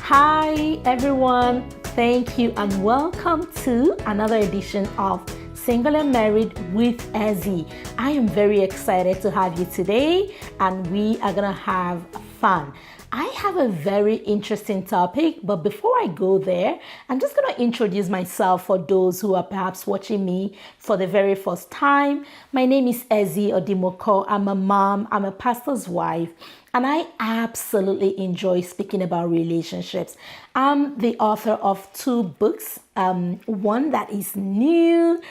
Hi everyone, thank you and welcome to another edition of Single and Married with Ezzy. I am very excited to have you today and we are gonna have fun. I have a very interesting topic, but before I go there, I'm just going to introduce myself for those who are perhaps watching me for the very first time. My name is Ezzy Odimoko. I'm a mom, I'm a pastor's wife, and I absolutely enjoy speaking about relationships. I'm the author of 2 books, one that is new,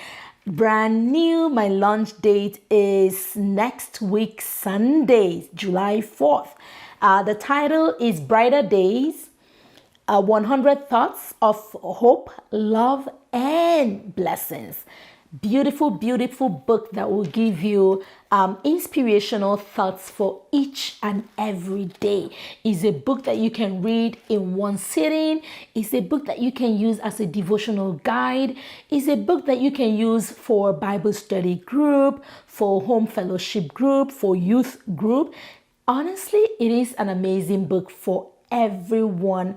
brand new. My launch date is next week, Sunday, July 4th. The title is Brighter Days, 100 Thoughts of Hope, Love, and Blessings. Beautiful, beautiful book that will give you inspirational thoughts for each and every day. It's a book that you can read in one sitting. It's a book that you can use as a devotional guide. It's a book that you can use for Bible study group, for home fellowship group, for youth group. Honestly, it is an amazing book for everyone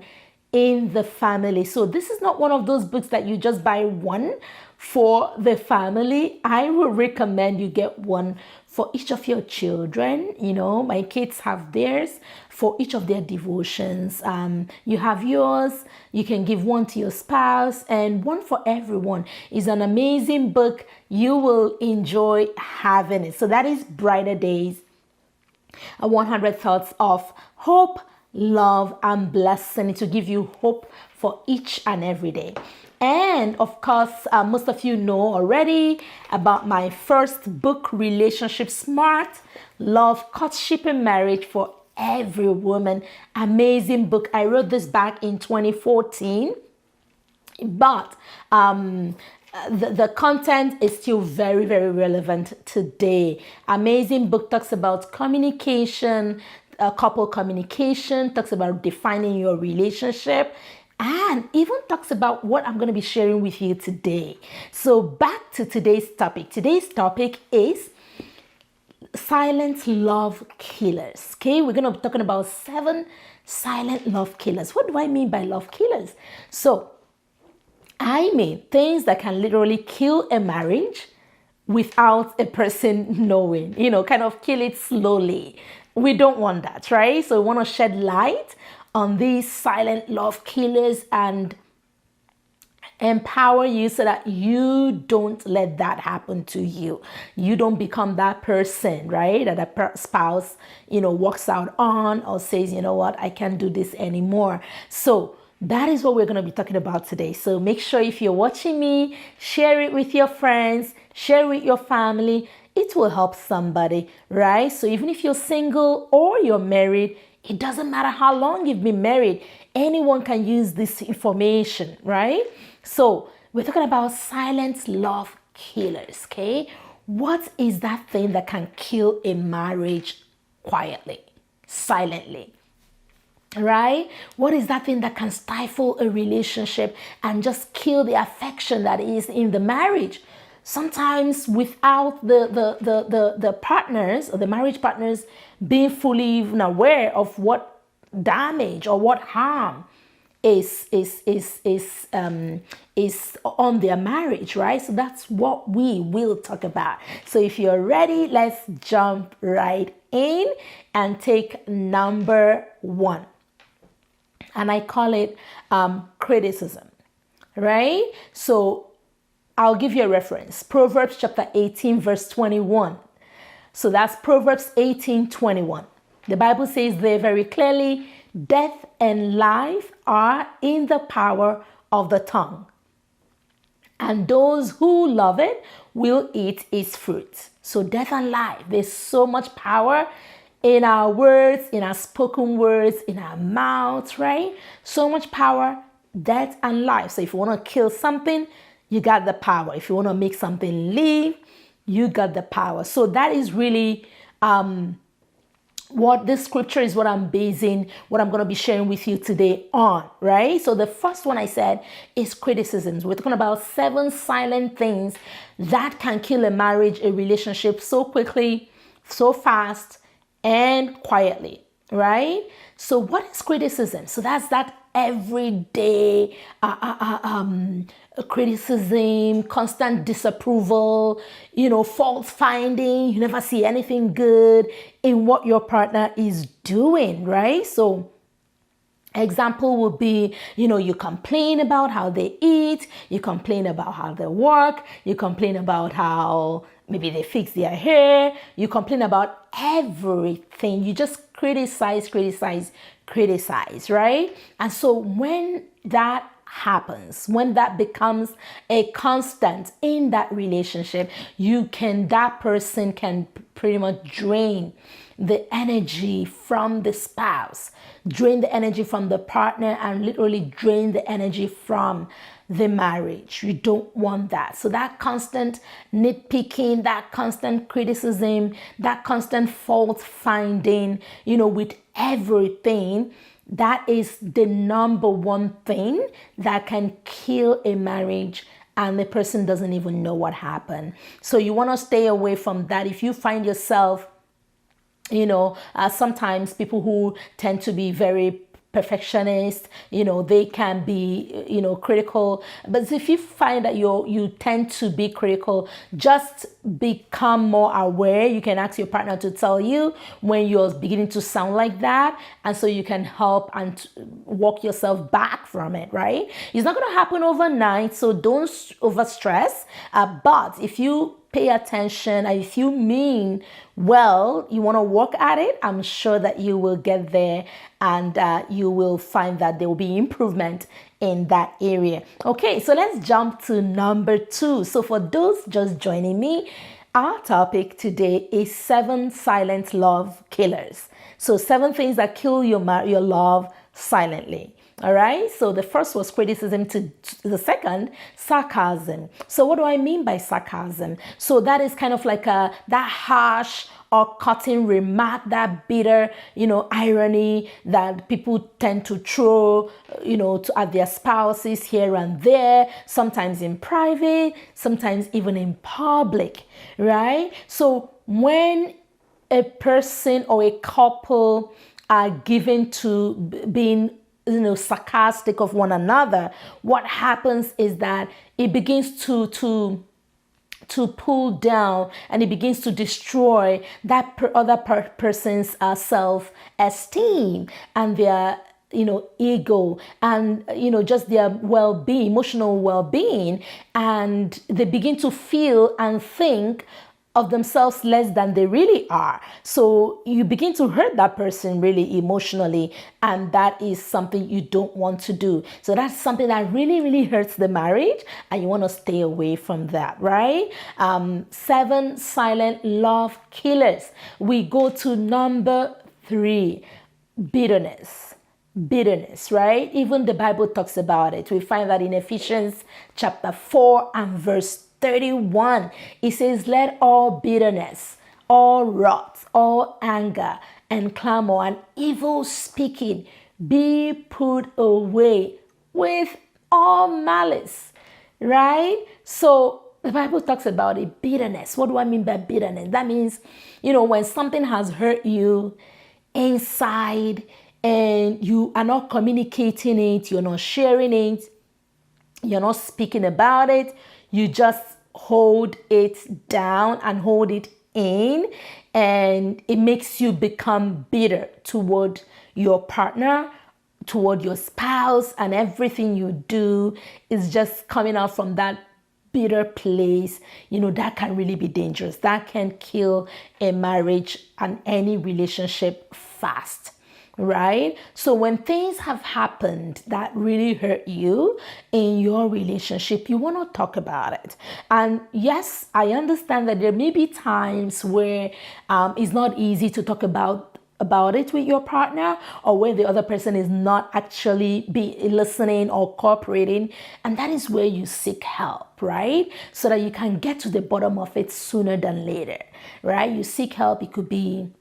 in the family. So this is not one of those books that you just buy one for the family. I would recommend you get one for each of your children. You know, my kids have theirs for each of their devotions. You have yours. You can give one to your spouse and one for everyone. It's an amazing book. You will enjoy having it. So that is Brighter Days. 100 Thoughts of Hope, Love, and Blessing to give you hope for each and every day. And of course, most of you know already about my first book, Relationship Smart, Love, Courtship, and Marriage for Every Woman. Amazing book. I wrote this back in 2014, but the content is still very, very relevant today. Amazing book, talks about communication, couple communication, talks about defining your relationship, and even talks about what I'm going to be sharing with you today. So back to today's topic. Today's topic is silent love killers. Okay, we're going to be talking about 7 silent love killers. What do I mean by love killers? So I mean things that can literally kill a marriage without a person knowing, kind of kill it slowly. We don't want that, right? So we want to shed light on these silent love killers and empower you so that you don't let that happen to you. You don't become that person, right? That a spouse, walks out on or says, you know what, I can't do this anymore. So that is what we're going to be talking about today. So make sure if you're watching me, share it with your friends, share it with your family. It will help somebody, right? So even if you're single or you're married, it doesn't matter how long you've been married. Anyone can use this information, right? So we're talking about silent love killers, okay? What is that thing that can kill a marriage quietly, silently? Right? What is that thing that can stifle a relationship and just kill the affection that is in the marriage? Sometimes without the partners or the marriage partners being fully even aware of what damage or what harm is on their marriage, right? So that's what we will talk about. So if you're ready, let's jump right in and take number 1. And I call it criticism, right? So I'll give you a reference. Proverbs chapter 18, verse 21. So that's Proverbs 18:21. The Bible says there very clearly, death and life are in the power of the tongue, and those who love it will eat its fruit. So death and life, there's so much power in our words, in our spoken words, in our mouths, right? So much power, death and life. So if you want to kill something, you got the power. If you want to make something live, you got the power. So that is really what this scripture is, what I'm basing, what I'm going to be sharing with you today on, right? So the first one I said is criticisms. We're talking about 7 silent things that can kill a marriage, a relationship so quickly, so fast, and quietly, right? So what is criticism? So that's that everyday criticism, constant disapproval, fault finding. You never see anything good in what your partner is doing, right? So example would be, you complain about how they eat, you complain about how they work, you complain about how maybe they fix their hair, you complain about everything. You just criticize, right? And so when that happens, when that becomes a constant in that relationship, that person can pretty much drain the energy from the spouse, drain the energy from the partner, and literally drain the energy from the marriage. You don't want that. So that constant nitpicking, that constant criticism, that constant fault finding, with everything, that is the number one thing that can kill a marriage, and the person doesn't even know what happened. So you want to stay away from that. If you find yourself, sometimes people who tend to be very perfectionist, they can be, critical. But if you find that you tend to be critical, just become more aware. You can ask your partner to tell you when you're beginning to sound like that, and so you can help and walk yourself back from it, right? It's not going to happen overnight, so don't overstress. But if you pay attention, and if you mean well, you want to work at it, I'm sure that you will get there, and you will find that there will be improvement in that area. Okay, so let's jump to number 2. So for those just joining me, our topic today is 7 silent love killers. So 7 things that kill your love silently. All right. So the first was criticism, to the second, sarcasm. So what do I mean by sarcasm? So that is kind of like that harsh or cutting remark, that bitter, irony that people tend to throw, at their spouses here and there, sometimes in private, sometimes even in public, right? So when a person or a couple are given to being sarcastic of one another, what happens is that it begins to pull down, and it begins to destroy that other person's self-esteem and their ego, and just their well-being, emotional well-being, and they begin to feel and think of themselves less than they really are. So you begin to hurt that person really emotionally, and that is something you don't want to do. So that's something that really, really hurts the marriage, and you want to stay away from that, right? 7 silent love killers. We go to number 3, bitterness. Bitterness, right? Even the Bible talks about it. We find that in Ephesians chapter 4 and verse 31, it says, let all bitterness, all wrath, all anger and clamor and evil speaking be put away with all malice, right? So the Bible talks about it, bitterness. What do I mean by bitterness? That means, when something has hurt you inside and you are not communicating it, you're not sharing it, you're not speaking about it, you just hold it down and hold it in, and it makes you become bitter toward your partner, toward your spouse, and everything you do is just coming out from that bitter place. That can really be dangerous. That can kill a marriage and any relationship fast. Right? So when things have happened that really hurt you in your relationship, you want to talk about it. And yes, I understand that there may be times where it's not easy to talk about it with your partner, or where the other person is not actually listening or cooperating. And that is where you seek help, right? So that you can get to the bottom of it sooner than later, right? You seek help. It could be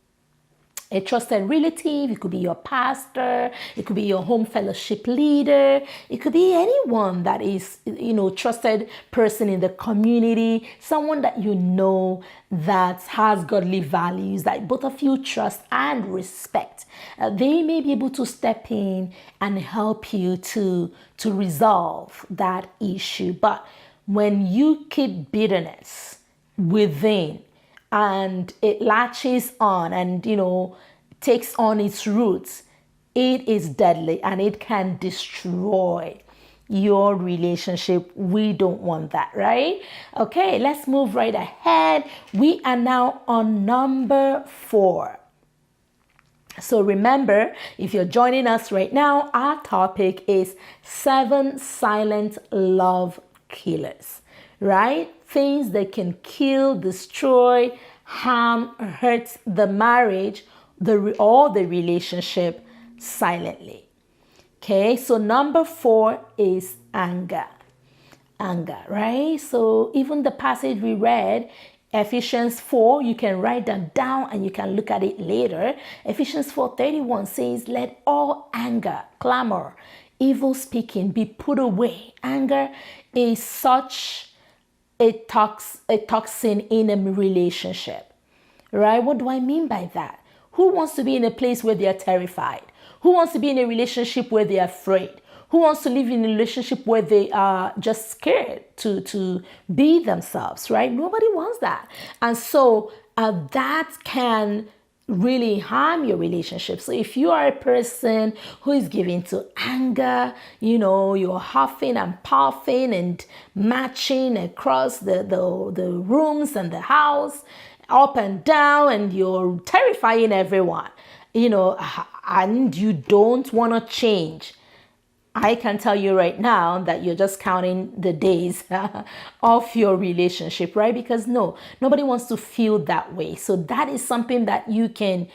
a trusted relative, it could be your pastor, it could be your home fellowship leader, it could be anyone that is, trusted person in the community, someone that you know that has godly values that both of you trust and respect. They may be able to step in and help you to resolve that issue. But when you keep bitterness within, and it latches on and takes on its roots, it is deadly and it can destroy your relationship. We don't want that, right? Okay, let's move right ahead. We are now on number 4. So remember, if you're joining us right now, our topic is 7 silent love killers, right? Things that can kill, destroy, harm, hurt the marriage, or the relationship silently. Okay, so number 4 is anger. Anger, right? So even the passage we read, Ephesians 4, you can write that down and you can look at it later. Ephesians 4:31 says, let all anger, clamor, evil speaking be put away. Anger is such a toxin in a relationship, right? What do I mean by that? Who wants to be in a place where they are terrified? Who wants to be in a relationship where they are afraid? Who wants to live in a relationship where they are just scared to be themselves, right? Nobody wants that. And so that can really harm your relationship. So if you are a person who is given to anger, you're huffing and puffing and matching across the rooms and the house, up and down, and you're terrifying everyone, and you don't want to change, I can tell you right now that you're just counting the days of your relationship, right? Because nobody wants to feel that way. So that is something that you can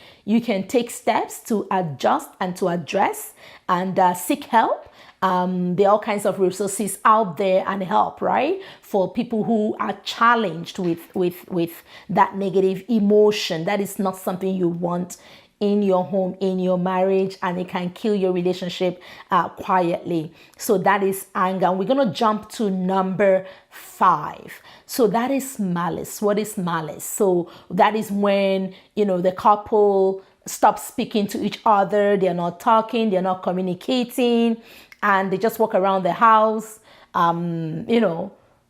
take steps to adjust and to address and seek help. There are all kinds of resources out there and help, right? For people who are challenged with that negative emotion. That is not something you want in your home, in your marriage, and it can kill your relationship quietly. So that is anger. We're going to jump to number 5. So that is malice. What is malice? So that is when, the couple stops speaking to each other. They're not talking. They're not communicating. And they just walk around the house,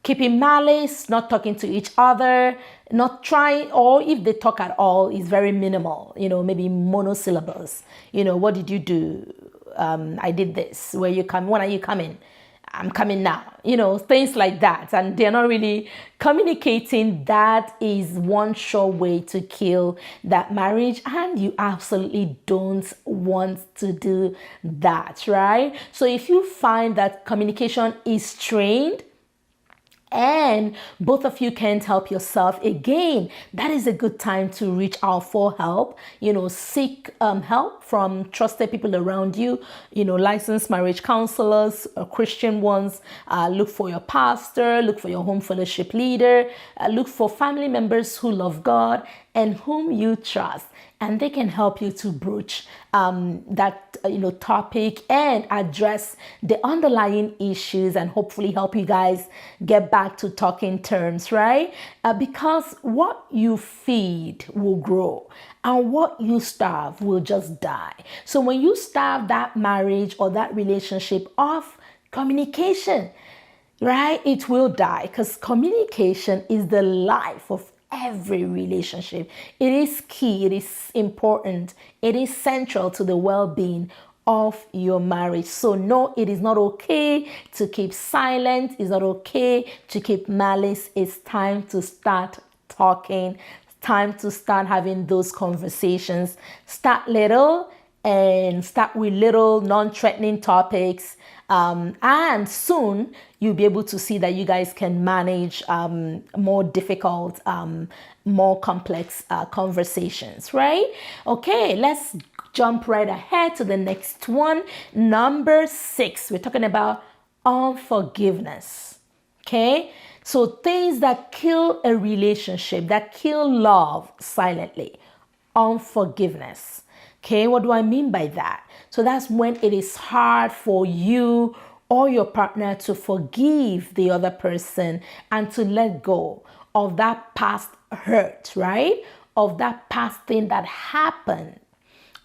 keeping malice, not talking to each other, not trying, or if they talk at all, is very minimal, maybe monosyllables. What did you do? I did this. Where you come? When are you coming? I'm coming now. Things like that. And they're not really communicating. That is one sure way to kill that marriage. And you absolutely don't want to do that, right? So if you find that communication is strained, and both of you can't help yourself, again, that is a good time to reach out for help. Seek help from trusted people around you, licensed marriage counselors, Christian ones. Look for your pastor, look for your home fellowship leader, look for family members who love God and whom you trust. And they can help you to broach that topic and address the underlying issues and hopefully help you guys get back to talking terms, right? Because what you feed will grow and what you starve will just die. So when you starve that marriage or that relationship of communication, right, it will die, because communication is the life of every relationship. It is key, it is important, it is central to the well-being of your marriage. So no, it is not okay to keep silent. It's not okay to keep malice. It's time to start talking. It's time to start having those conversations. Start little and start with little non-threatening topics. And soon you'll be able to see that you guys can manage more difficult, more complex conversations, right? Okay, let's jump right ahead to the next one. Number 6, we're talking about unforgiveness. Okay, so things that kill a relationship, that kill love silently. unforgiveness. Okay, what do I mean by that? So that's when it is hard for you or your partner to forgive the other person and to let go of that past hurt, right? Of that past thing that happened.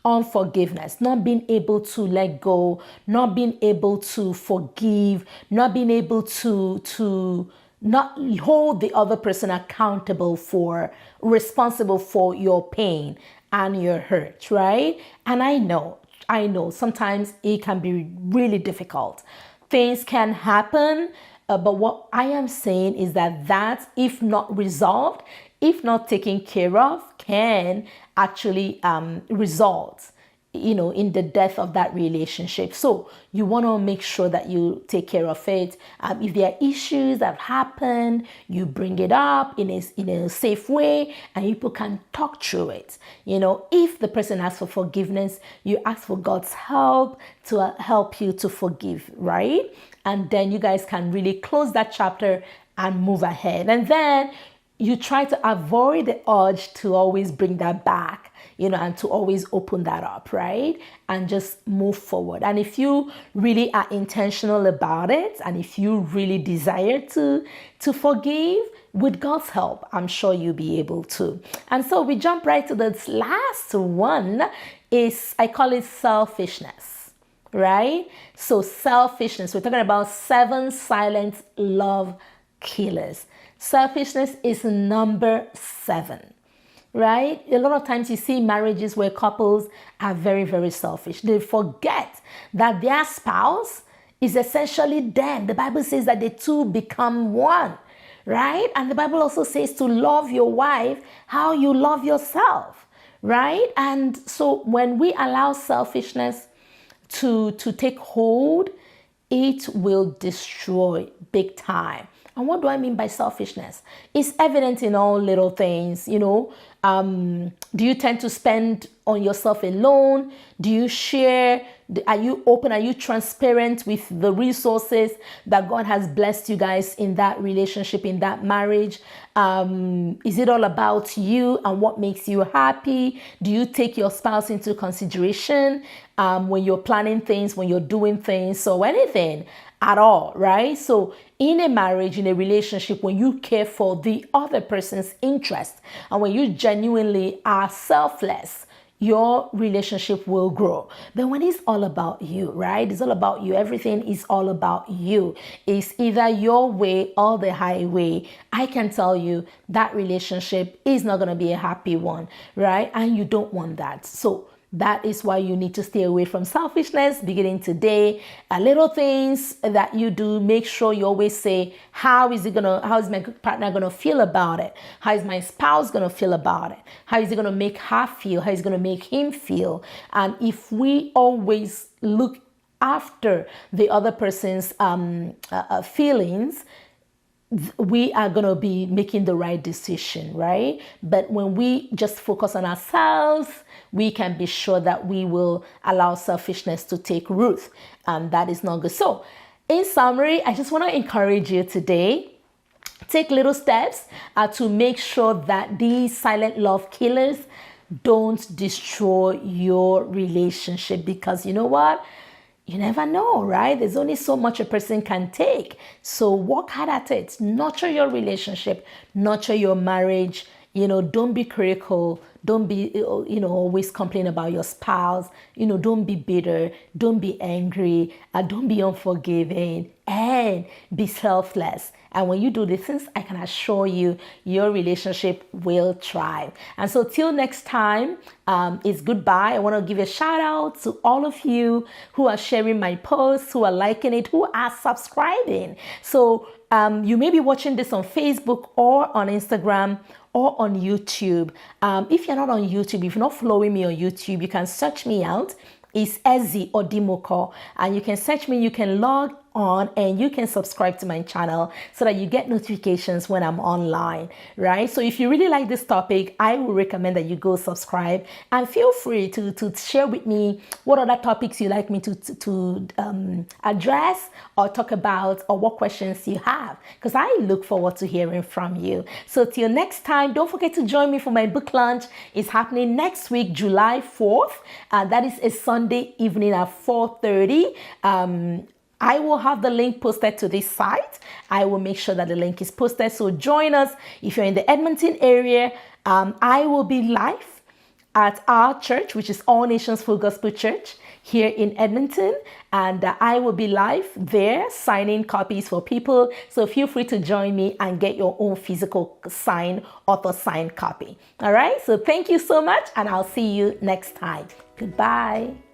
Unforgiveness, not being able to let go, not being able to forgive, not being able to not hold the other person accountable for, responsible for your pain and your hurt, right? And I know sometimes it can be really difficult. Things can happen, but what I am saying is that if not resolved, if not taken care of, can actually result in the death of that relationship. So you want to make sure that you take care of it. If there are issues that happen, you bring it up in a safe way, and people can talk through it. If the person asks for forgiveness, you ask for God's help to help you to forgive, right? And then you guys can really close that chapter and move ahead. And then you try to avoid the urge to always bring that back, and to always open that up, right? And just move forward. And if you really are intentional about it, and if you really desire to forgive, with God's help, I'm sure you'll be able to. And so we jump right to this last one I call it selfishness, right? So selfishness, we're talking about 7 silent love killers. Selfishness is number 7, right? A lot of times you see marriages where couples are very, very selfish. They forget that their spouse is essentially them. The Bible says that the two become one, right? And the Bible also says to love your wife how you love yourself, right? And so when we allow selfishness to take hold, it will destroy big time. And what do I mean by selfishness? It's evident in all little things, do you tend to spend on yourself alone? Do you share? Are you open? Are you transparent with the resources that God has blessed you guys in that relationship, in that marriage? Is it all about you and what makes you happy? Do you take your spouse into consideration when you're planning things, when you're doing things, or anything at all, right? So in a marriage, in a relationship, when you care for the other person's interest and when you genuinely are selfless, your relationship will grow. But when it's all about you, right? It's all about you. Everything is all about you. It's either your way or the highway. I can tell you that relationship is not going to be a happy one, right? And you don't want that. So that is why you need to stay away from selfishness beginning today. Little things that you do, make sure you always say, how is my partner gonna feel about it? How is my spouse gonna feel about it? How is it gonna make her feel? How is it gonna make him feel? And if we always look after the other person's feelings, we are going to be making the right decision, right? But when we just focus on ourselves, we can be sure that we will allow selfishness to take root, and that is not good. So in summary, I just want to encourage you today, take little steps to make sure that these silent love killers don't destroy your relationship, because you know what? You never know, right? There's only so much a person can take. So work hard at it. Nurture your relationship. Nurture your marriage. Don't be critical. Don't be, always complain about your spouse. Don't be bitter. Don't be angry. Don't be unforgiving. And be selfless. And when you do these things, I can assure you, your relationship will thrive. And so till next time, it's goodbye. I want to give a shout out to all of you who are sharing my posts, who are liking it, who are subscribing. So you may be watching this on Facebook or on Instagram or on YouTube. If you're not on YouTube, if you're not following me on YouTube, you can search me out. It's Ezi Odimoko, and you can search me. You can log on and you can subscribe to my channel so that you get notifications when I'm online, right? So if you really like this topic, I would recommend that you go subscribe, and feel free to share with me what other topics you'd like me to address or talk about, or what questions you have, because I look forward to hearing from you. So till next time, don't forget to join me for my book launch. It's happening next week, July 4th. That is a Sunday evening at 4:30. I will have the link posted to this site. I will make sure that the link is posted. So join us if you're in the Edmonton area. I will be live at our church, which is All Nations Full Gospel Church here in Edmonton. And I will be live there signing copies for people. So feel free to join me and get your own physical author signed copy. All right. So thank you so much, and I'll see you next time. Goodbye.